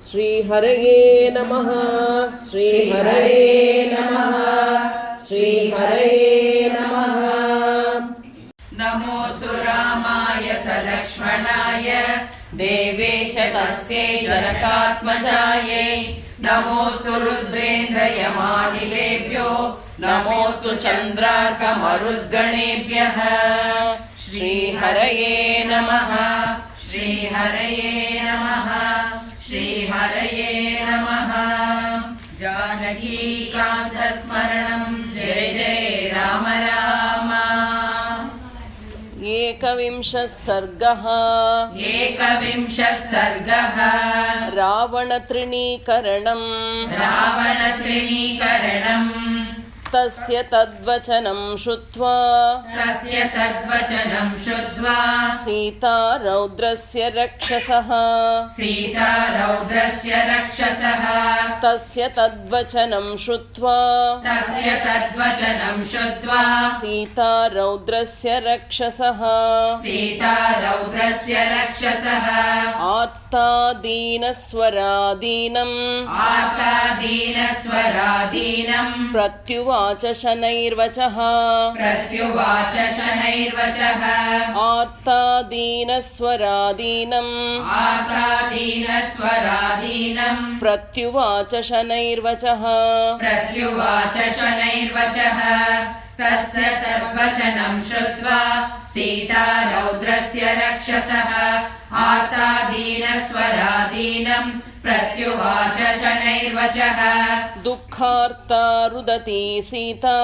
श्रीहरये नमः श्रीहरये नमः श्रीहरये नमः। नमोऽस्तु रामाय सलक्ष्मणाय देवे च तस्यै जनकात्मजायै। नमोऽस्तु रुद्रेन्द्रयमानिलेभ्यो नमोऽस्तु चन्द्रार्कमरुद्गणेभ्यः। श्रीहरये नमः श्रीहरये नमः श्रीहरये नमः। जानकीकान्तस्मरणं जय जय राम राम। एकविंशः सर्गः। एकविंशः सर्गः। रावणतृणीकरणम्। रावणतृणीकरणम्। तस्य तद्वचनं श्रुत्वा तस्य तद्वचनं श्रुत्वा सीता रौद्रस्य रक्षसः। सीता रौद्रस्य रक्षसः। तस्य तद्वचनं श्रुत्वा तस्य तद्वचनं श्रुत्वा सीता रौद्रस्य रक्षसः। सीता रौद्रस्य रक्षसः। आर्तादीनस्वरादीनम् आर्तादीनस्वरादीनं प्रत्युवाच शनैर्वचः। प्रत्युवाच शनैर्वचः। आर्तादीनस्वरादीनम् आर्तादीनस्वरादीनं प्रत्युवाच शनैर्वचः। प्रत्युवाच शनैर्वचः। तस्य तद्वचनं श्रुत्वा सीता रौद्रस्य रक्षसः। आर्तादीनस्वरादीनं प्रत्युवाच शनैर्वचः। दुःखार्ता रुदती सीता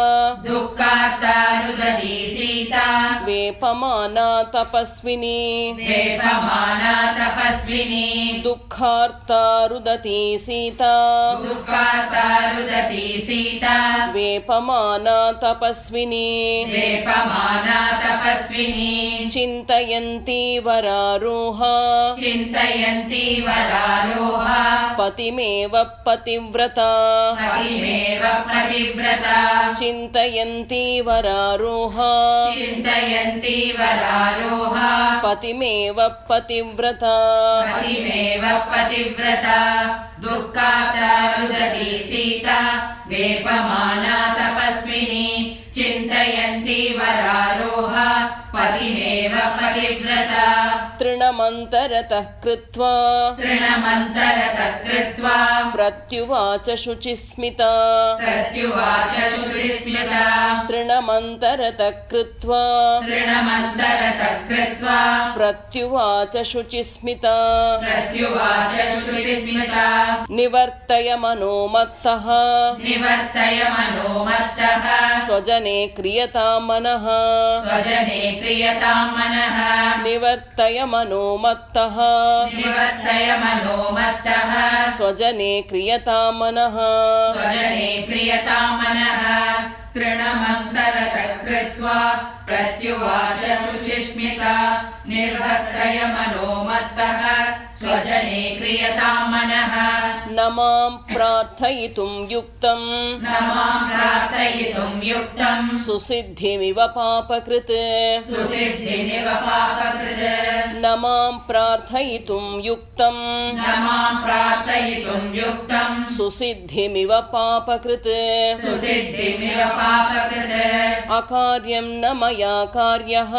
दुःखार्ता रुदती सीता वेपमाना तपस्विनी। वेपमाना तपस्विनी। दुःखार्ता रुदती सीता दुःखार्ता रुदती सीता वेपमाना तपस्विनी। वेपमाना तपस्विनी। चिन्तयन्ती वरारोहा चिन्तयन्ती वरारोहा पतिमेव पतिव्रता। पतिमेव पतिव्रता। चिन्तयन्ती वरारोहा चिन्तयन्ती वरारोहा पतिमेव पतिव्रता। पतिमेव पतिव्रता। दुःखार्ता रुदती सीता वेपमाना तपस्विनी। चिन्तयन्ती वरारोहा पतिमेव पतिव्रता। तृणमन्तरतः कृत्वा तृणमन्तरतः कृत्वा प्रत्युवाच शुचिस्मिता। प्रत्युवाच शुचिस्मिता। तृणमन्तरतः कृत्वा तृणमन्तरतः कृत्वा प्रत्युवाच शुचिस्मिता। प्रत्युवाच शुचिस्मिता। निवर्तय मनोमत्तः निवर्तय मनोमत्तः स्वजने क्रियतां मनः। स्वजने क्रियतां मनः। निवर्तय मनोमत्तः निवर्तय मनोमत्तः स्वजने क्रियतां मनः। स्वजने क्रियतां मनः। तृणमन्तरतः कृत्वा प्रत्युवाच शुचिस्मिता। निर्वर्तय मनोमत्तः स्वजने क्रियतां मनः। न मां प्रार्थयितुं युक्तं न मां प्रार्थयितुं युक्तं सुसिद्धिमिव पापकृत्। सुसिद्धिमिव पापकृत्। न मां प्रार्थयितुं युक्तं न मां प्रार्थयितुं युक्तं सुसिद्धिमिव पापकृत्। सुसिद्धिमिव पापकृत्। अकार्यं न मया कार्यः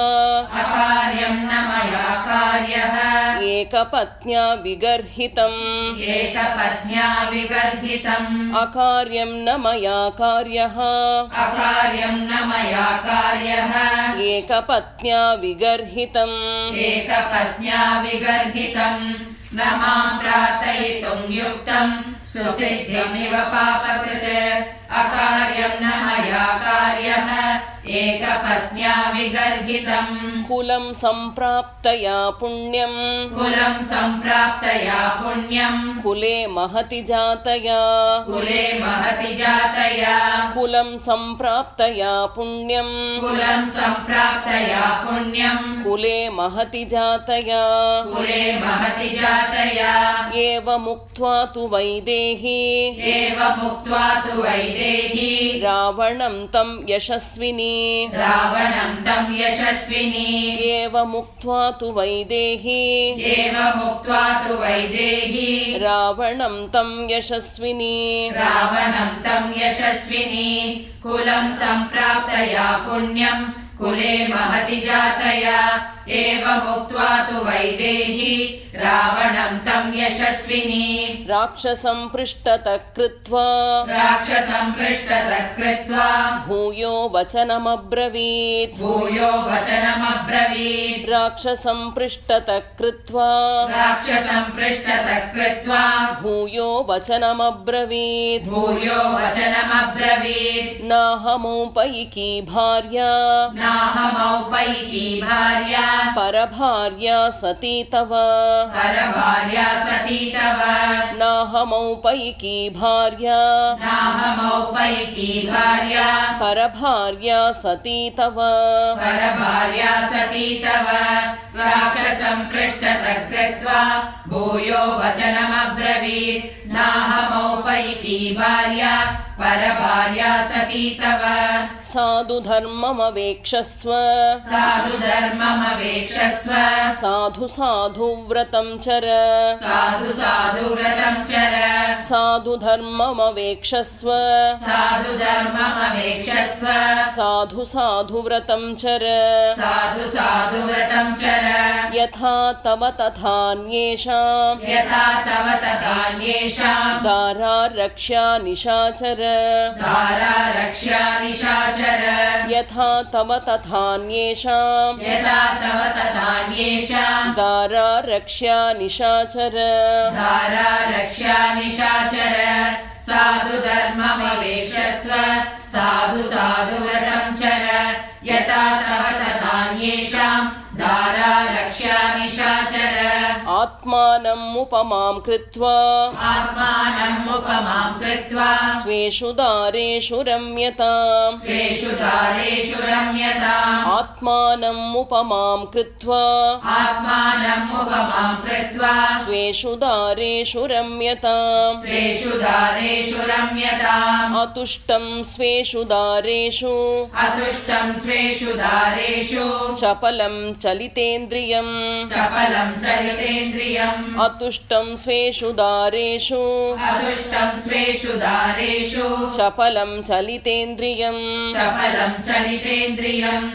अकार्यं न मया कार्यः एकपत्न्या विगर्हितम्। एकपत्न्या विगर्हितम्। अकार्यं न मया कार्यः अकार्यं न मया कार्यः एकपत्न्या विगर्हितम्। एकपत्न्या विगर्हितम्। न मां प्रार्थयितुं युक्तं सुसिद्धिमिव पापकृत्। अकार्यं न मया कार्यः एकपत्न्या विगर्हितम्। कुलं सम्प्राप्तया पुण्यं कुलं सम्प्राप्तया पुण्यं कुले महति जातया। कुले महति जातया। कुलं सम्प्राप्तया पुण्यं कुलं सम्प्राप्तया पुण्यं कुले महति जातया। कुले महति जातया। एवमुक्त्वा तु वैदेही एवमुक्त्वा तु वैदेही वैदेही रावणं तं यशस्विनी रावणं तं यशस्विनी एवमुक्त्वा तु वैदेही एवमुक्त्वा तु वैदेही रावणं तं यशस्विनी रावणं तं यशस्विनी कुलं सम्प्राप्तया पुण्यं कुले महति जातया एवमुक्त्वा तु वैदेही रावणं तं यशस्विनी राक्षसं पृष्ठतः कृत्वा राक्षसं पृष्ठतः कृत्वा भूयो वचनमब्रवीत् भूयो वचनमब्रवीत् राक्षसं पृष्ठतः कृत्वा राक्षसं पृष्ठतः कृत्वा भूयो वचनमब्रवीत् भूयो वचनमब्रवीत् नाहमौपैकी भार्या नाहमौपैकी भार्या परभार्या सती तव परभार्या सती तव नाहमौपैकी भार्या नाहमौपैकी भार्या परभार्या सती तव परभार्या सती तव राक्षसं पृष्ठतः कृत्वा भूयो वचनमब्रवीत् नाहमौपैकी भार्या परभार्या सती तव साधु धर्ममवेक्षस्व साधु धर्ममवेक्षस्व साधु साधु व्रतं चर साधु साधु व्रतं चर साधु धर्ममवेक्षस्व साधु धर्ममवेक्षस्व साधु साधु व्रतं चर साधु साधु व्रतं चर यथा तव तथान्येषां यथा तव तथान्येषां दारा रक्ष्या निशाचर दारा रक्ष्या निशाचर यथा तव तथान्येषां यथा तव तथान्येषां दारा रक्ष्या निशाचर दारा रक्ष्या निशाचर साधु धर्ममवेक्षस्व साधु साधु व्रतं चर यथा तव तथान्येषां दारा रक्ष्या निशाचर आत्मानम् उपमां कृत्वा आत्मानम् उपमां कृत्वा स्वेषु दारेषु रम्यताम् स्वेषु दारेषु रम्यताम् आत्मानम् उपमां कृत्वा आत्मानम् उपमां कृत्वा स्वेषु दारेषु रम्यताम् स्वेषु दारेषु रम्यताम् अतुष्टं स्वेषु दारेषु अतुष्टं स्वेषु दारेषु चपलं चलितेन्द्रियम् चपलं चलितेन्द्रियम् अतुष्टं स्वेषु दारेषु अतुष्टं स्वेषु दारेषु चपलं चलितेन्द्रियम् चपलं चलितेन्द्रियम्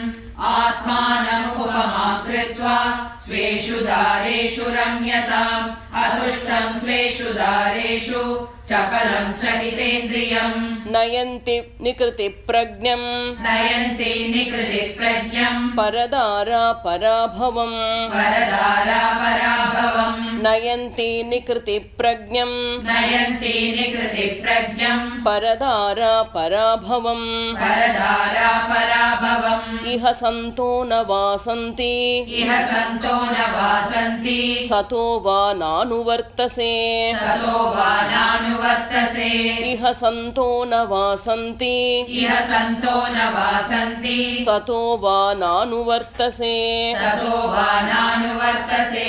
आत्मानम् उपमां कृत्वा स्वेषु दारेषु रम्यताम् अतुष्टं स्वेषु दारेषु चपलं चलितेन्द्रियम् नयन्ति निकृतिप्रज्ञम् नयन्ति निकृतिप्रज्ञम् परदारा पराभवम् परदारा पराभवम् नयन्ति निकृतिप्रज्ञम् नयन्ति निकृतिप्रज्ञम् परदारा पराभवम् परदारा पराभवम् इह सन्तो न वासन्ति इह सन्तो न वासन्ति सतो वा नानुवर्तसे सतो वा नानुवर्तसे इह सन्तो न वासन्ति इह सन्तो न वासन्ति सतो वा नानुवर्तसे सतो वा नानुवर्तसे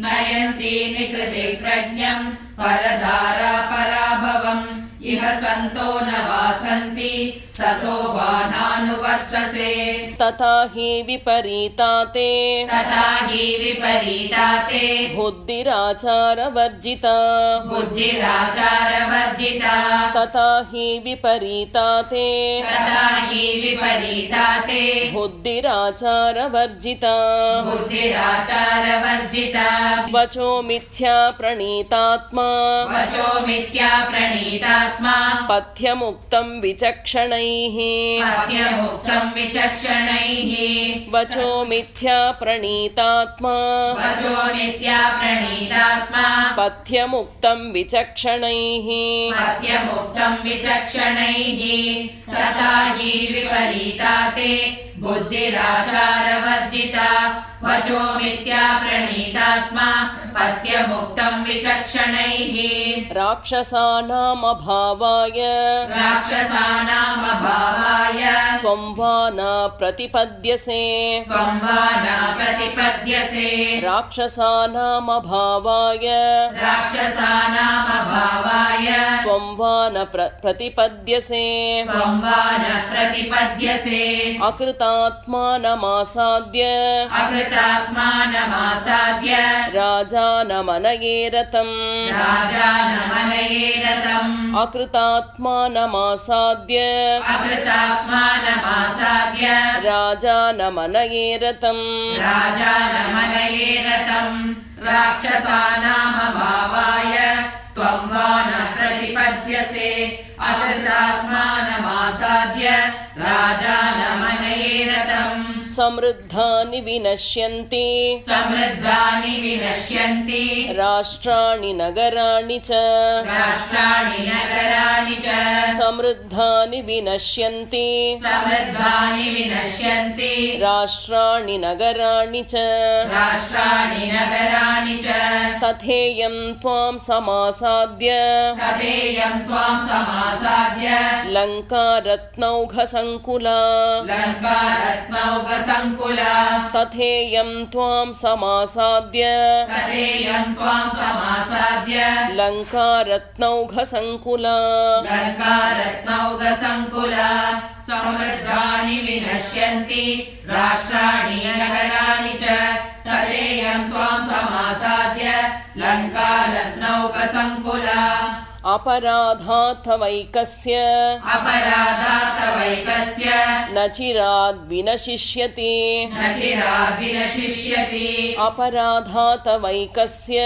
नयन्ति निकृतिप्रज्ञम् परदारा पराभवम् इह सन्तो न वासन्ति सतो वा नानुवर्तसे तथा हि विपरीताते तथा हि विपरीताते बुद्धिराचारवर्जिता बुद्धिराचारवर्जिता तथा हि विपरीताते तथा हि विपरीताते बुद्धिराचारवर्जिता बुद्धिराचारवर्जिता वचो मिथ्या प्रणीतात्मा वचो मिथ्या प्रणीतात्मा पथ्यमुक्तं विचक्षणैः पथ्यमुक्तं विचक्षणैः वचो मिथ्या प्रणीतात्मा वचो मिथ्या प्रणीतात्मा पथ्यमुक्तं विचक्षणैः पथ्यमुक्तं विचक्षणैः तथा हि विपरीताते बुद्धिराचारवर्जिता वचो मिथ्या प्रणीतात्मा पथ्यमुक्तं विचक्षणैः राक्षसानामभावाय राक्षसानामभावाय त्वं वा न प्रतिपद्यसे त्वं वा न प्रतिपद्यसे राक्षसानामभावाय राक्षसानामभावाय त्वं वा न प्रतिपद्यसे त्वं वा न प्रतिपद्यसे अकृतात्मानमासाद्य अकृतात्मानमासाद्य राजानमनये रतम् राजानमनये रतम् अकृतात्मानमासाद्य अकृतात्मानमासाद्य राजानमनये रतम् राजानमनये रतम् राक्षसानामभावाय त्वं वा न प्रतिपद्यसे अकृतात्मानमासाद्य राजानमनये रतम् समृद्धानि विनश्यन्ति समृद्धानि विनश्यन्ति राष्ट्राणि नगराणि च राष्ट्राणि नगराणि च समृद्धानि विनश्यन्ति समृद्धानि विनश्यन्ति राष्ट्राणि नगराणि च राष्ट्राणि नगराणि च तथेयं त्वां समासाद्य तथेयं त्वां समासाद्य लङ्का रत्नौघसङ्कुला लङ्कारत्नौघसङ्कुला तथेयं त्वां समासाद्य तथेयं त्वां समासाद्य लङ्का रत्नौघसङ्कुला लङ्कारत्नौघसङ्कुला समृद्धानि विनश्यन्ति राष्ट्राणि नगराणि च तथेयं त्वां समासाद्य लङ्कारत्नौघसङ्कुला अपराधार्थवैकस्य अपराधार्थवैकस्य न चिराद्विनशिष्यति न चिराद्विनशिष्यति अपराधार्थवैकस्य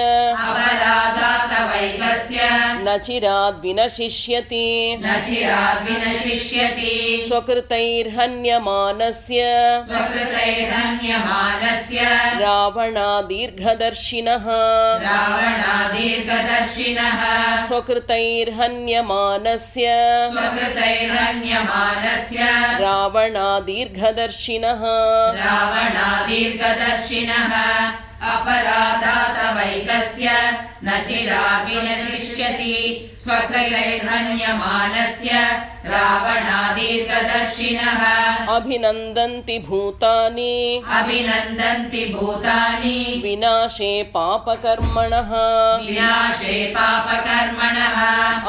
अपराधार्थवैकस्य न चिराद्विनशिष्यति न चिराद्विनशिष्यति स्वकृतैर्हन्यमानस्य स्वकृतैर्हन्यमानस्य रावणादीर्घदर्शिनः रावणादीर्घदर्शिनः स्वकृतैर्हन्यमानस्य स्वकृतैर्हन्यमानस्य रावणादीर्घदर्शिनः रावणादीर्घदर्शिनः अपराधातवैकस्य न चिराद्विनशिष्यति स्वकृतैर्हन्यमानस्य रावणादीर्घदर्शिनः अभिनन्दन्ति भूतानि अभिनन्दन्ति भूतानि विनाशे पापकर्मणः विनाशे पापकर्मणः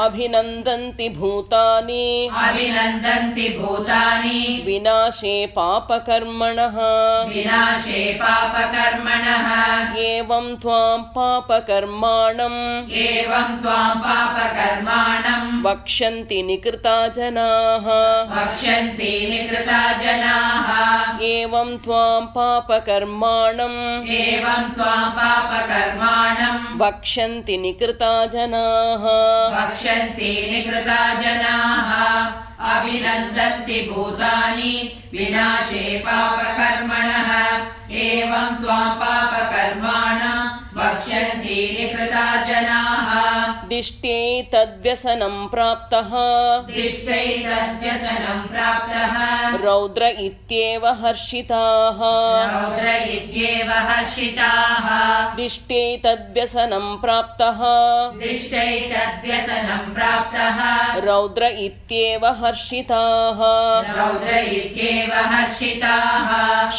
अभिनन्दन्ति भूतानि अभिनन्दन्ति भूतानि विनाशे पापकर्मणः विनाशे पापकर्मणः एवं त्वां पापकर्माणम् एवं त्वां पापकर्माणं वक्ष्यन्ति निकृता जनाः वक्ष्यन्ति निकृता जनाः एवं त्वां पापकर्माणम् एवं त्वां पापकर्माणं वक्ष्यन्ति निकृता जनाः वक्ष्यन्ति निकृता जनाः अभिनन्दन्ति भूतानि विनाशे पापकर्मणः एवं त्वां पापकर्माणं वक्ष्यन्ति निकृता जनाः दिष्ट्यै तद्व्यसनं प्राप्तः दृष्टैतद्व्यसनं प्राप्तः रौद्र इत्येव हर्षिताः रौद्र इत्येव हर्षिताः दिष्ट्यै तद्व्यसनं प्राप्तः दृष्टैतद्व्यसनं प्राप्तः रौद्र इत्येव हर्षिताः रौद्र इत्येव हर्षिताः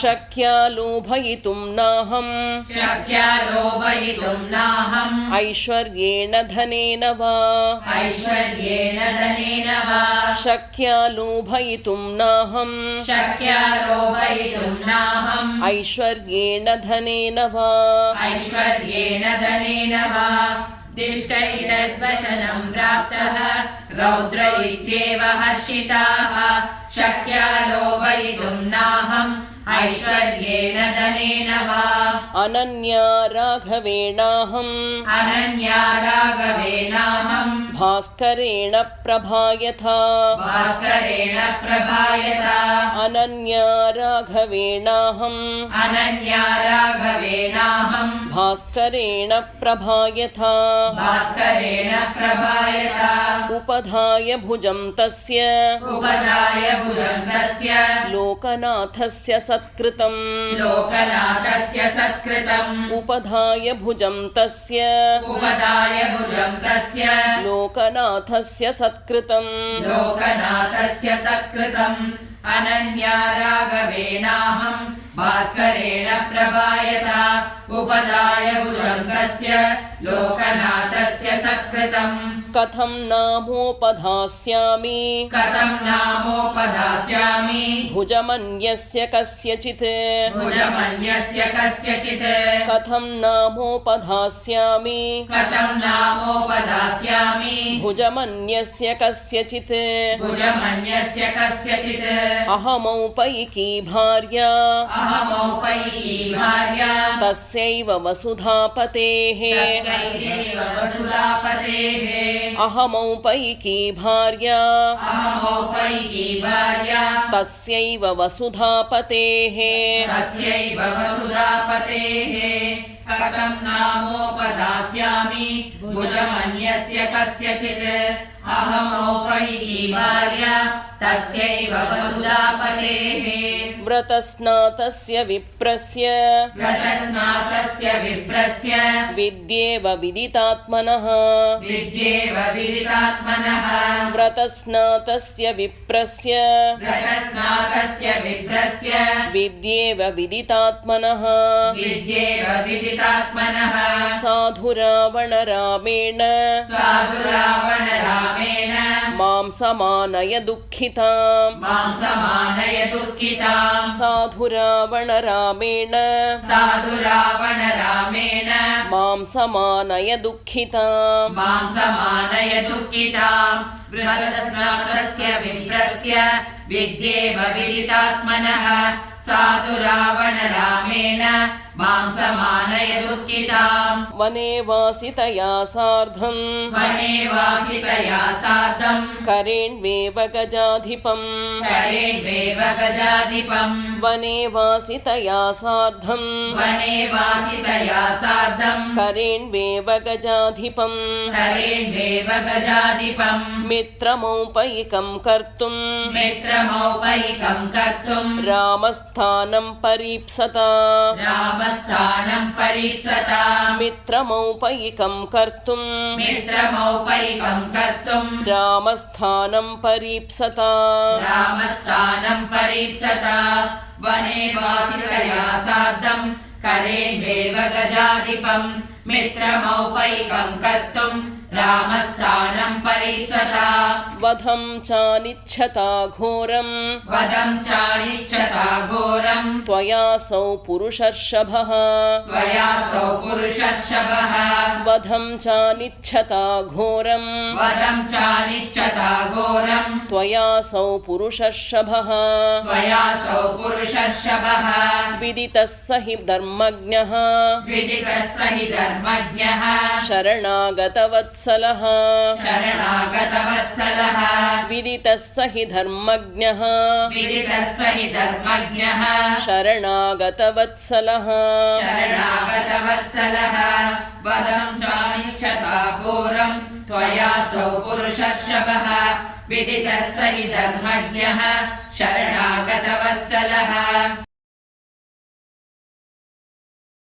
शक्या लोभयितुं नाहम् शक्या लोभयितुं नाहम् ऐश्वर्येण धनेन वा ऐश्वर्येण धनेन वा शक्या लोभयितुं नाहम् शक्या लोभयितुं नाहम् ऐश्वर्येण धनेन वा ऐश्वर्येण धनेन वा दिष्टैतद्वसनं प्राप्तः रौद्र इत्येव हर्षिताः शक्या लोभयितुं नाहम् ऐश्वर्येण धनेन वा अनन्या राघवेणाहम् अनन्या राघवेणाहम् भास्करेण प्रभायथा भास्करेण प्रभायता अनन्या राघवेणाहम् अनन्या राघवेणाहम् भास्करेण प्रभायथा भास्करेण प्रभायता उपधाय भुजं तस्य उपदाय भुजङ्गस्य लोकनाथस्य सत्कृतम् लोकनाथस्य सत्कृतम् उपधाय भुजं तस्य उपदाय भुजङ्गस्य लोकनाथस्य सत्कृतम् लोकनाथस्य सत्कृतम् अनन्या राघवेणाहम् भास्करेण प्रभायत उपधाय भुजं तस्य लोकनाथस्य सत्कृतम् कथं नामोपधास्यामि कथं नामोपधास्यामि भुजमन्यस्य कस्यचित् भुजमन्यस्य कस्यचित् कथं नामोपधास्यामि कथं नामोपधास्यामि भुजमन्यस्य कस्यचित् भुजमन्यस्य कस्यचित् अहमौपैकी भार्या अहमौपैकी भार्या तस्यैव वसुधापतेः तस्यैव वसुधापतेः अहमौपैकी भार्या अहमौपैकी भार्या तस्यैव वसुधापतेः तस्यैव वसुधापतेः कथं नामोपदास्यामि भुजमन्यस्य कस्यचित् अहमौपैकी भार्या तस्यैव वसुधापतेः व्रतस्नातस्य विप्रस्य व्रतस्नातस्य विप्रस्य विद्येव विदितात्मनः विद्येव विदितात्मनः व्रतस्नातस्य विप्रस्य व्रतस्नातस्य विप्रस्य विद्येव विदितात्मनः विद्येव विदितात्मनः साधुरावणरामेण साधुरावणरामेण मां समानय दुःखिताम् मां समानय दुःखिताम् साधुरावणरामेण साधुरावणरामेण मां समानय दुःखिताम् मां समानय दुःखिताम् व्रतस्नातस्य विप्रस्य विद्येव विदितात्मनः साधुरावणरामेण मां समानय दुःखिताम् वने वासितया सार्धम् वने वासितया सार्धम् करेण्वेव गजाधिपम् करेण्वेव गजाधिपम् वने वासितया सार्धम् वने वासितया सार्धम् करेण्वेव गजाधिपम् करेण्वेव गजाधिपम् मित्रमौपैकं कर्तुम् मित्रमौपैकं कर्तुम् रामस्थानं परीप्सता रामस्थानं परीप्सता मित्रमौपैकं कर्तुम् मित्रमौपैकं कर्तुम् रामस्थानं परीप्सता रामस्थानं परीप्सता वने वासितया सार्धम् करेण्वेव गजाधिपम् मित्रमौपैकं कर्तुम् रामस्थानं परीप्सता वधं चानिच्छता घोरम् वदं चानिच्छता घोरम् त्वयासौ पुरुषर्षभः त्वयासौ पुरुषर्षभः वधं चानिच्छता घोरम् वदं चानिच्छता घोरम् त्वयासौ पुरुषर्षभः त्वयासौ पुरुषर्षभः विदितः स हि धर्मज्ञः विदितः स हि धर्मज्ञः शरणागतवत्सलः शरणागतवत्सलः विदितः स हि धर्मज्ञः विदितः स हि धर्मज्ञः शरणागतवत्सलः शरणागतवत्सलः वदं चानिच्छता घोरम् त्वयासौ पुरुषर्षभः विदितः स हि धर्मज्ञः शरणागतवत्सलः